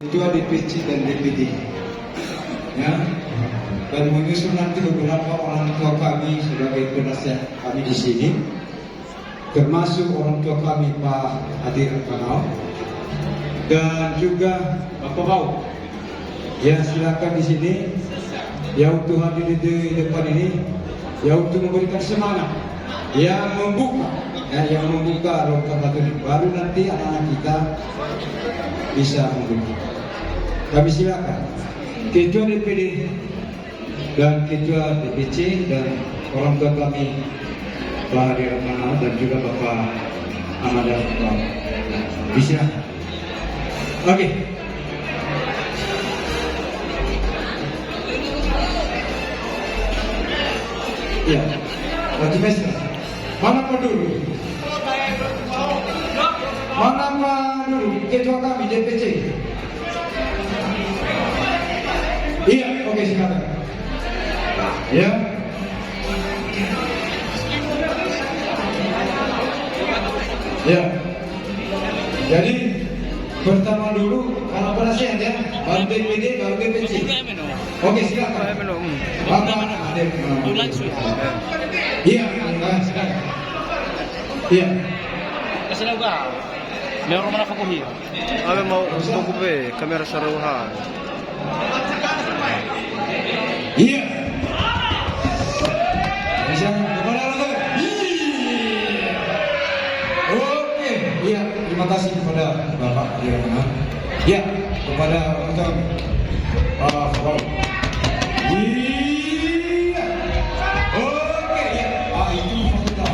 Ketua DPC dan DPD, ya, dan menyusul nanti beberapa orang tua kami sebagai penasihat kami di sini, termasuk orang tua kami Pak Hadir Kanal dan juga Bapak Bau. Ya, silakan di sini, ya, untuk hadir di depan ini, ya, untuk memberikan semangat, yang membuka rokat batu ini, baru nanti anak-anak kita bisa membuka. Kami silakan Ketua DPD dan Ketua DPC dan orang tua kami Pak Hadir Kanal dan juga Bapak Ahmad Al-Fatah. Disilakan. Oke. Ya, Wajib Mesra. Mana Pak dulu? Mana Pak dulu? Ketua kami DPC. Iya, oke, silakan. Ya. Ya. Jadi pertama dulu kalau penasihat ya, baru DPD, baru DPC. Oke, silakan. Bapak Hadir. Iya, silakan. Iya. Kasi lugar, meron man ako kuhiyo. Kami mau kukupe, kamera sa ruhan. Iya. Bisa kepada lagi. Iya. Oke, iya, terima kasih kepada Bapak Hadir Kanal. Ya, kepada orang Pak. Iya. Oke, ya. Itu kita.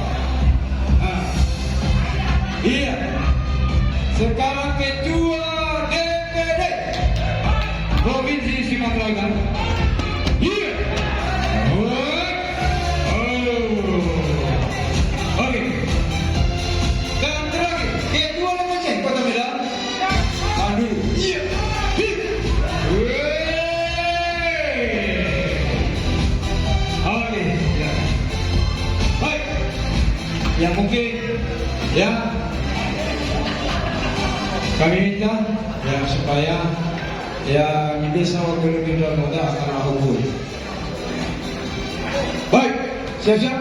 Iya. Sekarang Ketua DPD Provinsi Sumatera Utara. Iya. Oke. Dan terakhir Ketua DPC Kota Medan. Aduh. Iya. Oke. Ya. Baik. Yang mungkin ya kami minta ya supaya yang bisa waktu lebih mudah karena hukum. Baik, siap-siap.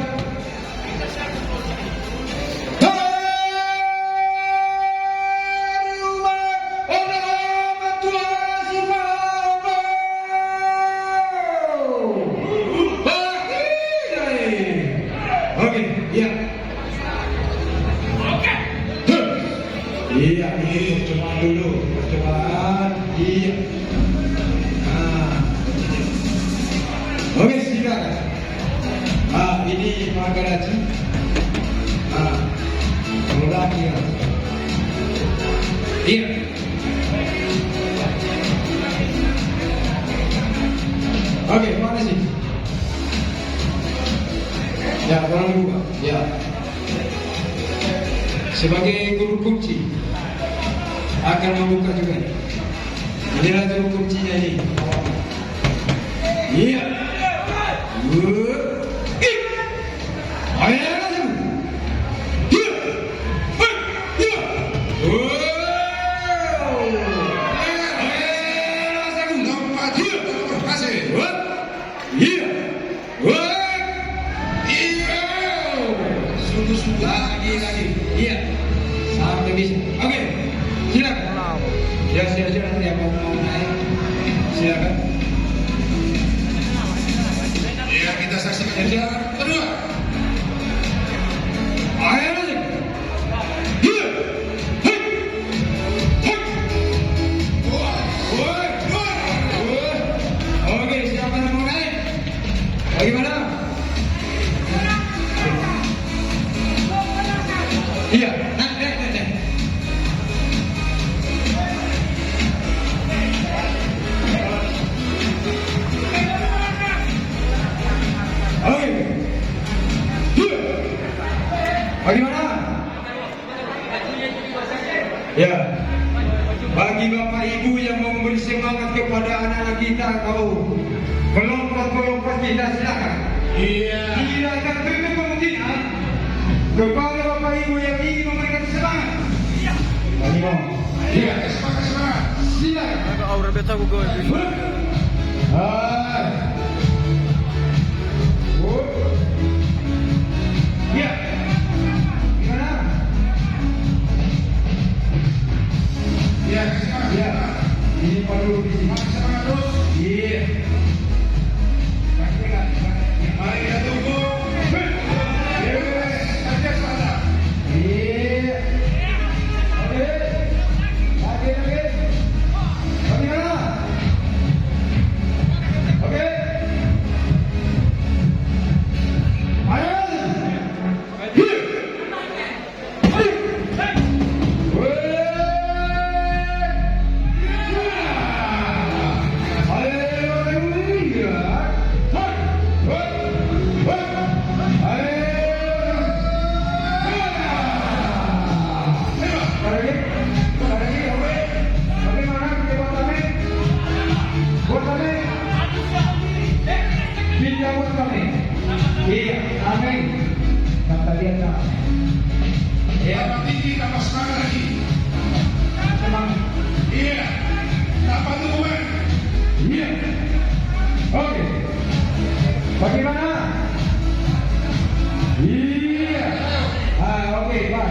Oke, iya. Iya, ini percobaan dulu, percobaan. Iya. Oke, silakan. Ini Pak Garaji. Ulang ya. Iya. Oke, mana sih? Ya, orang dua. Ya. Sebagai guru kunci akan membuka juga. Inilah guru kuncinya ini. Iya. Ayo. Lagi. Iya. Sampai bisa. Oke. Silakan. Ya, silakan ya mau naik. Silakan. Ya, kita saksikan silakan kedua. Ayo lagi. Iya. Oke, siapa yang mau naik? Bagaimana? Iya, naik. Oke. Bagaimana? Ya. Bagi Bapak Ibu yang mau memberi semangat kepada anak-anak kita, kau pelompat kita silakan. Iya. Tidak akan beri kemungkinan kepada Bapak Ibu yang ingin memberikan semangat. Iya. Iya, semangat. Silakan. Agak aura beta gue gue. Hai. Ya. Gimana? Ya, ya. Ini perlu di sini. Semangat terus. Iya. Mari kita tunggu. Iya. Oke. Lagi. Bagaimana? Oke. Ayo. Iya, amin. Kata dia tak. Ya, tinggi tambah semangat lagi. Semangat. Iya. Tambah dukungan. Iya. Oke. Bagaimana? Iya. Oke, Pak.